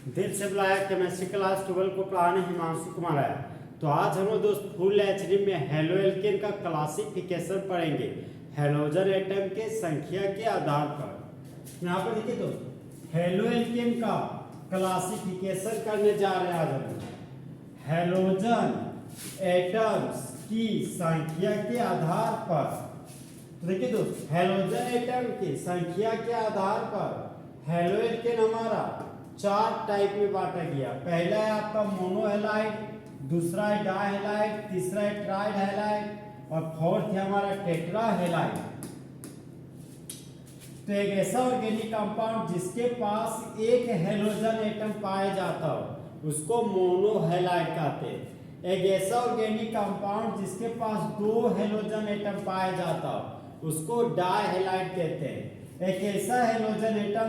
दिल से बुलाया केमिस्ट्री क्लास 12 को पढ़ाने हिमांशु कुमार आया। तो आज हम लोग दोस्त फुल एचडी में हेलो एल्केन का क्लासिफिकेशन पढ़ेंगे हेलोजन एटम के संख्या के आधार पर। यहाँ पर देखिए दोस्त हेलो एल्केन का क्लासिफिकेशन करने जा रहे हैं आज हम हेलोजन एटम्स की संख्या के आधार पर। तो देखिए दोस्त हेलोजन एटम की संख्या के आधार पर हेलो एल्केन हमारा 4 टाइप में बांटा गया। पहला है आपका मोनोहेलाइड, दूसरा है डाइहेलाइड, तीसरा है ट्राइहेलाइड और फोर्थ है हमारा टेट्राहेलाइड। तो एक ऐसा ऑर्गेनिक कंपाउंड जिसके पास एक हेलोजन एटम पाया जाता हो उसको मोनोहेलाइड कहते हैं। एक ऐसा ऑर्गेनिक कंपाउंड जिसके पास 2 हेलोजन एटम पाया जाता हो उसको डाइहेलाइड कहते हैं। एक ऐसा हेलोजन एटम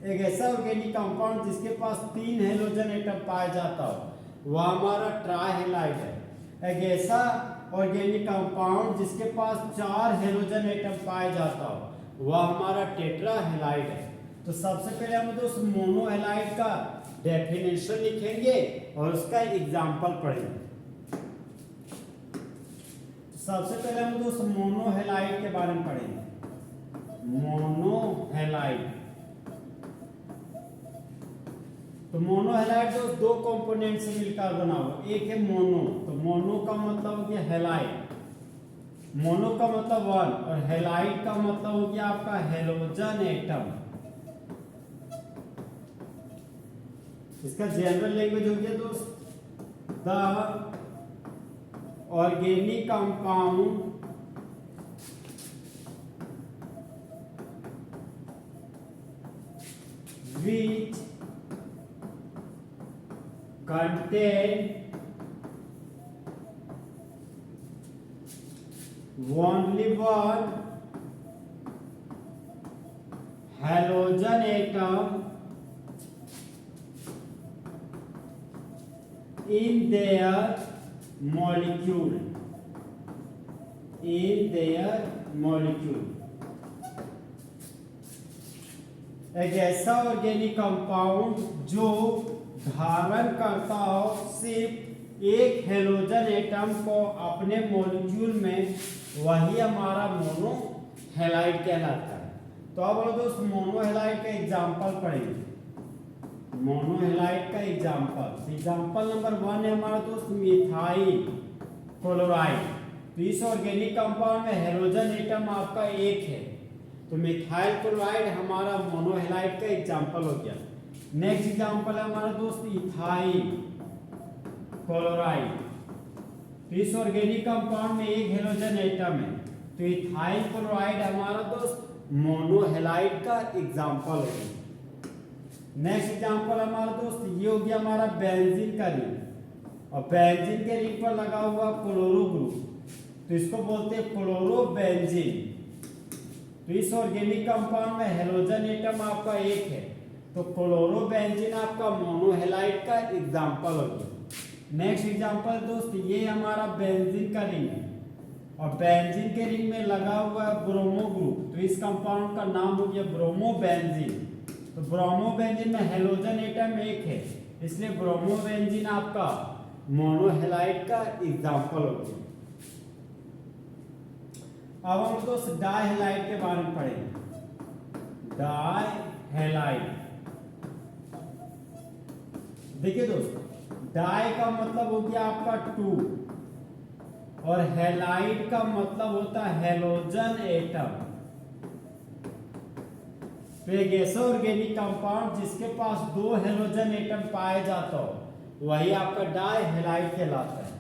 एक ऐसा ऑर्गेनिक कंपाउंड जिसके पास 3 हेलोजन एटम पाया जाता हो वह हमारा ट्राइहेलाइड है। एक ऐसा ऑर्गेनिक कंपाउंड जिसके पास 4 हेलोजन एटम पाया जाता हो वह हमारा टेट्राहेलाइड है। तो सबसे पहले हम दोस्त मोनोहेलाइड का डेफिनेशन लिखेंगे और उसका एग्जांपल पढ़ेंगे। सबसे पहले हम दोस्त मोनोहेलाइड के बारे में पढ़ेंगे। मोनोहेलाइड तो मोनोहेलाइड दोस्त 2 कंपोनेंट से मिलकर बना हुआ। एक है मोनो, तो मोनो का मतलब हो गया हेलाइड, मोनो का मतलब 1 और हेलाइड का मतलब हो गया आपका हेलोजन एटम। इसका जनरल लैंग्वेज हो गया दोस्त the organic compound which contain only one halogen atom in their molecule. एक ऐसा ऑर्गेनिक कंपाउंड जो धारण करता हो सिर्फ एक हेलोजन एटम को अपने मॉलिक्यूल में, वही हमारा मोनोहेलाइड कहलाता है। तो अब हम दोस्त मोनोहेलाइड का एग्जांपल पढ़ेंगे। मोनोहेलाइड का एग्जांपल नंबर 1 है हमारा दोस्त मिथाइल क्लोराइड। तो इस ऑर्गेनिक कंपाउंड में हेलोजन एटम आपका एक है, तो मिथाइल क्लोराइड हमारा मोनोहेलाइड का एग्जांपल हो गया। नेक्स्ट एग्जांपल है हमारा दोस्त इथाइल क्लोराइड। तो इस ऑर्गेनिक कंपाउंड में एक हेलोजन एटम है, तो इथाइल क्लोराइड हमारा दोस्त मोनोहेलाइड का एग्जांपल हो गया। नेक्स्ट एग्जांपल हमारा दोस्त ये हो गया हमारा बेंजीन का रिंग, और बेंजीन के रिंग पर लगा हुआ क्लोरो ग्रुप, तो इसको बोलते हैं क्लोरोबेंजीन। तो इस ऑर्गेनिक कंपाउंड में हेलोजन एटम आपका एक है, तो क्लोरोबेंजीन आपका मोनोहेलाइड का एग्जांपल हो गया। नेक्स्ट एग्जांपल दोस्त ये हमारा बेंजीन का रिंग है, और बेंजीन के रिंग में लगा हुआ है ब्रोमो ग्रुप, तो इस कंपाउंड का नाम हो गया ब्रोमोबेंजीन। तो ब्रोमोबेंजीन में हेलोजन एटम एक है, इसलिए ब्रोमोबेंजीन आपका मोनोहेलाइड का एग्जांपल हो गया। अब हम दोस्त डाइहेलाइड के बारे में पढ़ेंगे। डाइहेलाइड देखिए दोस्त, डाई का मतलब हो गया आपका 2 और हेलाइड का मतलब होता है हेलोजन एटम। तो एक ऐसा ऑर्गेनिक कंपाउंड जिसके पास 2 हेलोजन एटम पाया जाता हो वही आपका डाइहेलाइड कहलाता है।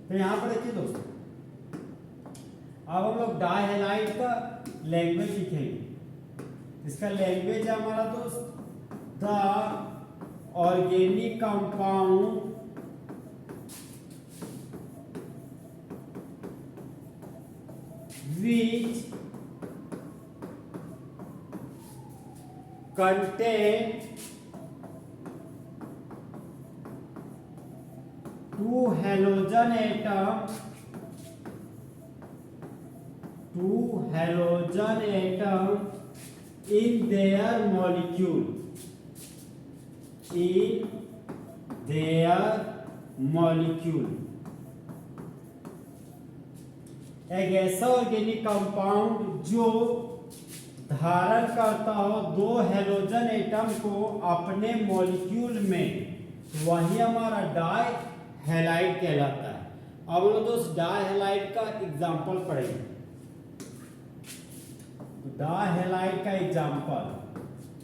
तो यहां पर देखिए दोस्तों, अब हम लोग डाइहेलाइड का लैंग्वेज लिखेंगे। इसका लैंग्वेज है हमारा दोस्त the organic compound which contain 2 halogen atom in their molecule। in their molecule। एक ऐसा ऑर्गेनिक कंपाउंड जो धारण करता हो दो हेलोजन एटम को अपने मॉलिक्यूल में, वही हमारा डाई हैलाइड कहलाता है। अब हम दोस्त डाई हैलाइड का एग्जांपल पढ़ेंगे। डाई हैलाइड का एग्जांपल,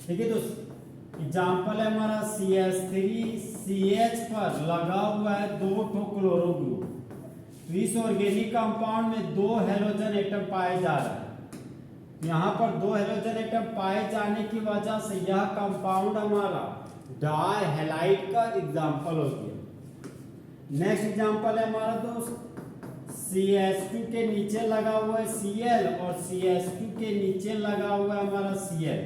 ठीक है दोस्त, एग्जांपल है हमारा CH3CH पर लगा हुआ है दो ठो क्लोरो ग्रुप। तो इस ऑर्गेनिक कंपाउंड में दो हेलोजन एटम पाए जा रहे हैं। यहाँ पर दो हेलोजन एटम पाए जाने की वजह से यह कंपाउंड हमारा डाई हैलाइड का एग्जांपल हो गया। नेक्स्ट एग्जांपल है हमारा दोस्त CH2 के नीचे लगा हुआ है Cl और CH2 के नीचे लगा हुआ है हमारा Cl।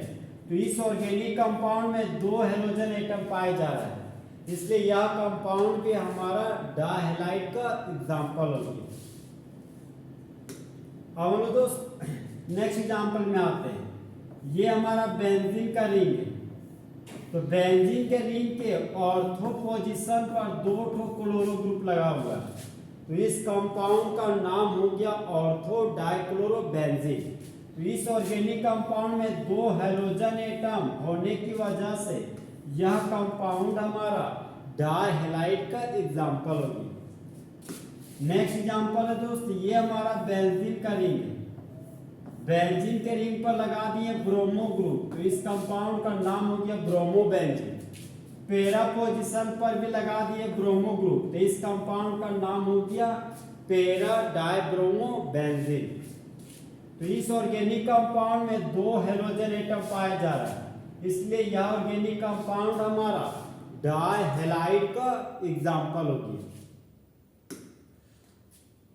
तो इस ऑर्गेनिक कंपाउंड में दो हेलोजन एटम पाए जा रहे हैं, इसलिए यह कंपाउंड भी हमारा डाई हैलाइड का एग्जांपल हो गया। अब हम दोस्त नेक्स्ट एग्जांपल में आते हैं। ये हमारा बेंजीन का रिंग है। तो बेंजीन के रिंग के ऑर्थो पोजीशन पर दो ठो क्लोरो ग्रुप लगा हुआ है। तो इस कंपाउंड का नाम हो गया ऑर्थो डाइक्लोरो बेंजीन। तो इस ऑर्गेनिक कंपाउंड में दो हेलोजन एटम होने की वजह से यह कंपाउंड हमारा डाई हैलाइड का एग्जांपल होगी। नेक्स्ट एग्जांपल है दोस्त, ये हमारा बेंजीन का रिंग है। बेंजीन के रिंग पर लगा दिए ब्रोमो ग्रुप। तो इस कंपाउंड का नाम हो गया ब्रोमो बेंजीन। पैरा पोजीशन पर भी लगा दिए ब्रोमो ग्रुप। तो इस कंपाउंड का नाम हो गया पैरा डाइब्रोमो बेंजीन। तो इस ऑर्गेनिक कंपाउंड में दो हेलोजन एटम पाए जा रहा है, इसलिए यह ऑर्गेनिक कंपाउंड हमारा डाई हैलाइड का एग्जांपल होगी।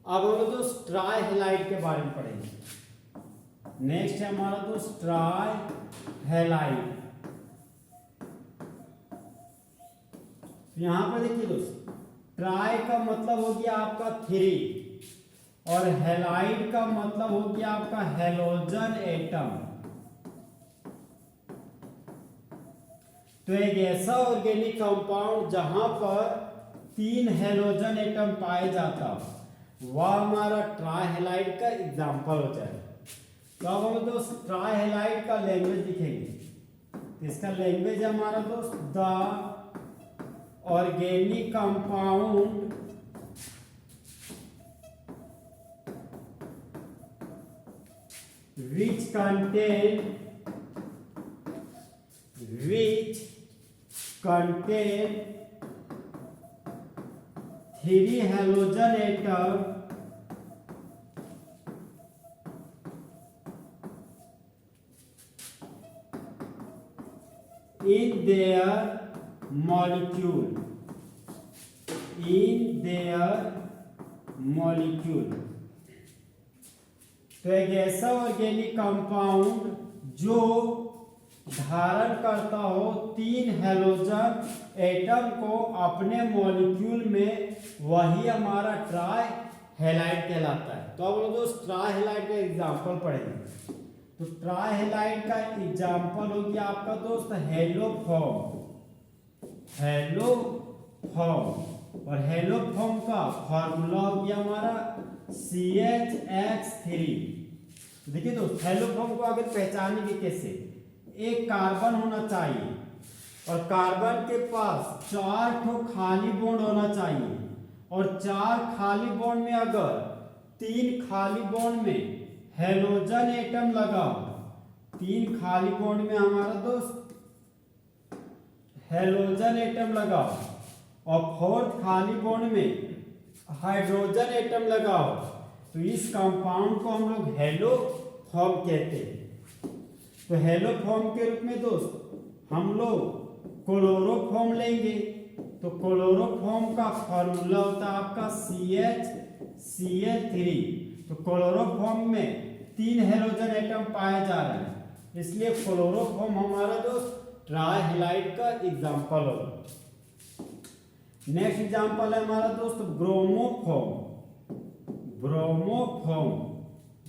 अब हम दोस्त ट्राई हैलाइड के बारे में पढ़ेंगे। नेक्स्ट है हमारा दोस्त ट्राई हैलाइड। यहां पर देखिए दोस्त, ट्राई का मतलब हो गया आपका 3 और हैलाइड का मतलब हो गया आपका हेलोजन एटम। तो एक ऐसा ऑर्गेनिक कंपाउंड जहां पर 3 हेलोजन एटम पाए जाता वह हमारा ट्राई हैलाइड का एग्जांपल हो जाए। तो अब हम दोस्त ट्राई हैलाइड का लैंग्वेज लिखेंगे। इसका लैंग्वेज है हमारा दोस्त the organic compound which contain 3 halogen atom in their molecule तो एक ऐसा ऑर्गेनिक कंपाउंड जो धारण करता हो 3 हेलोजन एटम को अपने मॉलिक्यूल में, वही हमारा ट्राई हैलाइड कहलाता है। तो अब दोस्त ट्राई हैलाइड का एग्जांपल पढ़ेंगे। तो ट्राई हैलाइड का एग्जांपल हो गया आपका दोस्त हेलोफॉर्म। और हेलोफॉर्म का फॉर्मूला हो गया हमारा CHX3। देखिए दोस्त, हेलोफॉर्म को अगर पहचानेंगे कैसे, एक कार्बन होना चाहिए और कार्बन के पास 4 ठो खाली बॉन्ड होना चाहिए, और 4 खाली बॉन्ड में अगर 3 खाली बॉन्ड में हेलोजन एटम लगा, 3 खाली बॉन्ड में हमारा दोस्त हेलोजन एटम लगा और 4th खाली बॉन्ड में हाइड्रोजन एटम लगाओ, तो इस कंपाउंड को हम लोग हेलोफॉर्म कहते हैं। तो हेलोफॉर्म के रूप में दोस्त हम लोग क्लोरोफॉर्म लेंगे। तो क्लोरोफॉर्म का फॉर्मूला होता है आपका CHCl3। तो क्लोरोफॉर्म में 3 हेलोजन एटम पाए जा रहे हैं, इसलिए क्लोरोफॉर्म हमारा दोस्त ट्राई हैलाइड का एग्जांपल होगा। नेक्स्ट एग्जांपल है हमारा दोस्त ब्रोमोफॉर्म,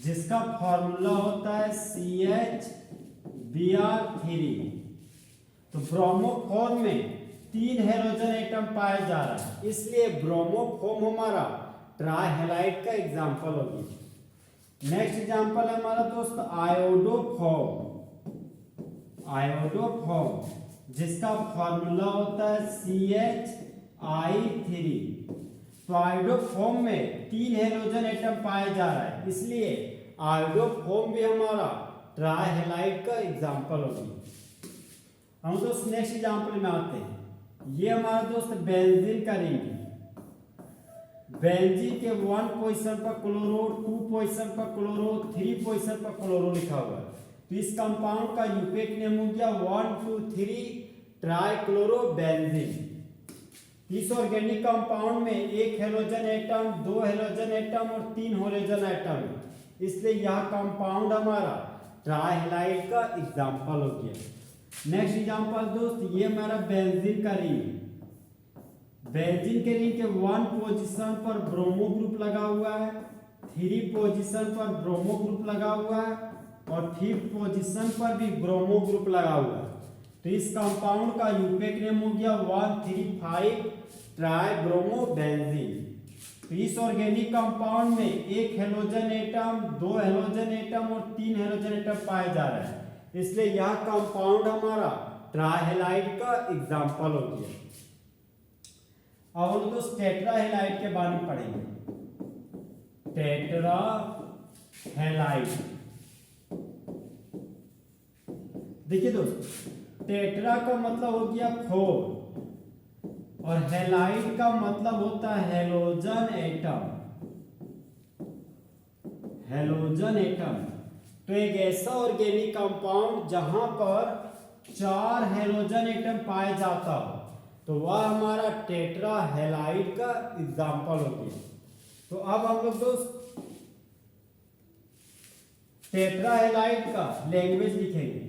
जिसका फॉर्मूला होता है CHBr3। तो ब्रोमोफॉर्म में 3 हेलोजन एटम पाया जा रहा है, इसलिए ब्रोमोफोम हमारा ट्राइहेलाइड का एग्जाम्पल होगी। नेक्स्ट एग्जाम्पल है हमारा दोस्त आयोडोफॉर्म। आयोडोफॉर्म जिसका फॉर्मूला होता है CH3। तो आयोडोफॉर्म में 3 हेलोजन एटम पाया जा रहा है, इसलिए आयोडोफॉर्म भी हमारा ट्राइहेलाइड का एग्जाम्पल होगी। हम दोस्त नेक्स्ट एग्जाम्पल में आते हैं। ये हमारा दोस्त बेंजीन का रिंग है। बेंजीन के 1 पोजीशन पर क्लोरो, 2 पोजीशन पर क्लोरो, 3 पोजीशन पर क्लोरो लिखा हुआ है। तो इस कंपाउंड का यूपेक नेम हो गया 1 2 3 ट्राइक्लोरोबेंजीन। इस ऑर्गेनिक कंपाउंड में 1 हेलोजन एटम, 2 हेलोजन एटम और 3 हेलोजन एटम है, इसलिए यह कंपाउंड हमारा ट्राइहेलाइड का एग्जाम्पल हो गया। नेक्स्ट एग्जाम्पल दोस्त, ये हमारा बेंजीन का रिंग है। बेंजीन के रिंग के 1 पोजीशन पर ब्रोमो ग्रुप लगा हुआ है, 3 पोजीशन पर ब्रोमो ग्रुप लगा हुआ है और 5th पोजीशन पर भी ब्रोमो ग्रुप लगा हुआ है। तो इस कंपाउंड का यूपेक नेम हो गया 1,3,5 ट्राइब्रोमोबेंजीन। तो इस ऑर्गेनिक कंपाउंड में 1 हेलोजन एटम, 2 हेलोजन एटम और 3 हेलोजन एटम पाया जा रहा है, इसलिए यह कंपाउंड हमारा ट्राइहेलाइड का एग्जाम्पल हो गया। अब हम तो टेट्राहेलाइड के बारे में पढ़ेंगे। टेट्राहेलाइड, देखिए दोस्त, टेट्रा का मतलब हो गया 4 और हेलाइड का मतलब होता है हेलोजन एटम। हेलोजन एटम तो एक ऐसा ऑर्गेनिक कंपाउंड जहां पर 4 हेलोजन एटम पाए जाता हो, तो वह हमारा टेट्राहेलाइड का एग्जाम्पल हो गया। तो अब हम लोग दोस्त टेट्राहेलाइड का लैंग्वेज लिखेंगे।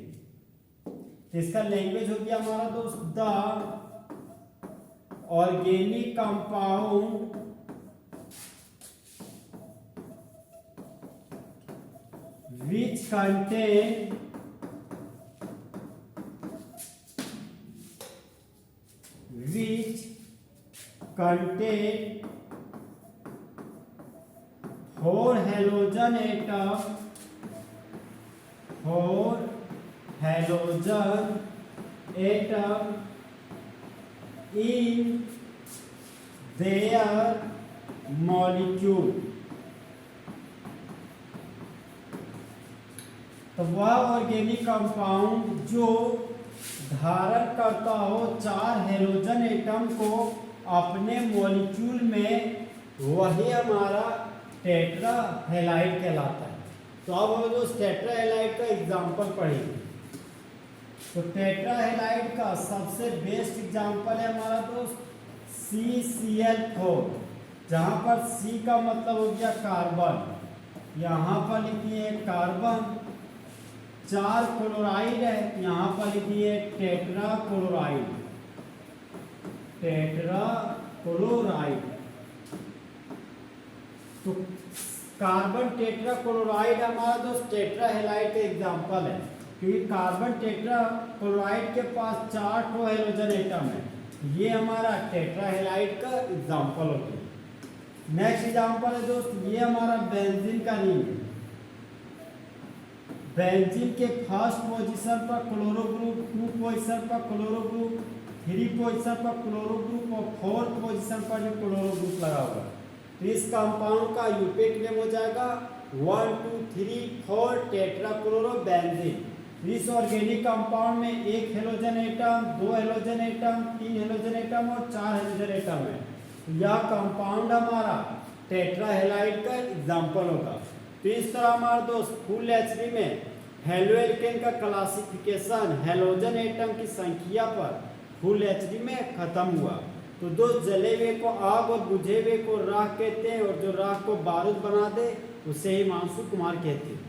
इसका लैंग्वेज हो गया हमारा दोस्त the organic compound which contain four halogen atom, 4 halogen atom in their molecule। तो वह ऑर्गेनिक कंपाउंड जो धारण करता हो 4 हेलोजन एटम को अपने मॉलिक्यूल में, वही हमारा टेट्राहेलाइड कहलाता है। तो अब हम जो टेट्राहेलाइड का एग्जांपल पढ़ेंगे। तो टेट्राहेलाइड का सबसे बेस्ट एग्जांपल है हमारा दोस्त CCl4, जहां पर C का मतलब हो गया कार्बन, यहाँ पर लिखिए कार्बन, 4 क्लोराइड है, यहाँ पर लिखिए टेट्राक्लोराइड। टेट्राक्लोराइड तो कार्बन टेट्राक्लोराइड हमारा दोस्त टेट्राहेलाइड का एग्जांपल है, क्योंकि कार्बन टेट्राक्लोराइड के पास 4 हेलोजन एटम है, ये हमारा टेट्राहेलाइड का एग्जांपल होता है। नेक्स्ट एग्जांपल है दोस्त, ये हमारा बेंजीन का रिंग है। बेंजीन के फर्स्ट पोजीशन पर क्लोरो ग्रुप, 2 पोजीशन पर क्लोरो ग्रुप, 3 पोजीशन पर क्लोरो ग्रुप और 4th पोजीशन पर भी क्लोरो ग्रुप लगा हुआ है। तो इस कंपाउंड का यूपेक नेम हो जाएगा 1 2 3 4 टेट्राक्लोरोबेंजीन। इस ऑर्गेनिक कंपाउंड में 1 halogen atom, 2 halogen atom, 3 halogen atom और 4 हेलोजन एटम है। तो यह कंपाउंड हमारा टेट्राहेलाइड का एग्जाम्पल होगा। तो इस तरह हमारे दोस्त फुल एचडी में हेलोएल्केन का क्लासिफिकेशन हेलोजन एटम की संख्या पर फुल एचडी में खत्म हुआ। तो दोस्त जले हुए को आग और बुझे हुए को राख कहते हैं, और जो राख को बारूद बना दे उसे हिमांशु कुमार कहते हैं।